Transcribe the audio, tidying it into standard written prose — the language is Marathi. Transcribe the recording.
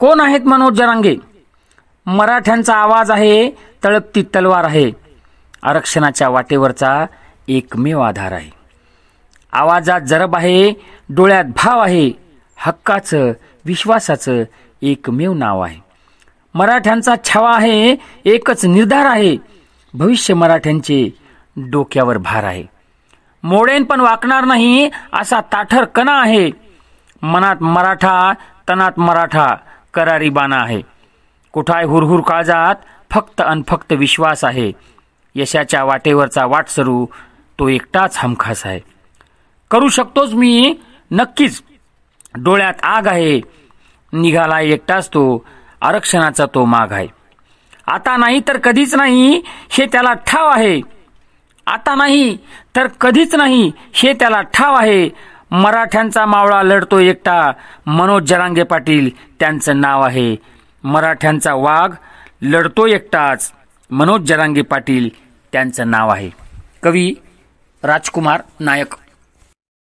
कोण आहेत मनोज जरांगे? मराठ्यांचा आवाज आहे, तळपती तलवार आहे, आरक्षणाच्या वाटेवरचा एकमेव आधार आहे. आवाजात जरब आहे, डोळ्यात भाव आहे, हक्काचं विश्वासाचं एकमेव नाव आहे. मराठ्यांचा छावा आहे, एकच निर्धार आहे, भविष्य मराठ्यांचे डोक्यावर भार आहे. मोडेन पण वाकणार नाही असा ताठर कणा आहे, मनात मराठा तनात मराठा करारी बाणा आहे. कुठाय हुरहुर काळजात फक्त अन फक्त विश्वास आहे, यशाच्या वाटेवरचा वाटसरू तो एकटाच हमखास आहे. करू शकतोच मी नक्कीच, डोळ्यात आग आहे, निघाला एकटाच तो, आरक्षणाचा तो माग आहे. आता नाही तर कधीच नाही हे त्याला ठाव आहे, आता नाही तर कधीच नाही हे त्याला ठाव आहे. मराठ्यांचा मावळा लढतो एकटा, मनोज जरांगे पाटील त्यांचं नाव आहे. मराठ्यांचा वाघ लढतो एकटाच, मनोज जरांगे पाटील त्यांचं नाव आहे. कवी राजकुमार नायक.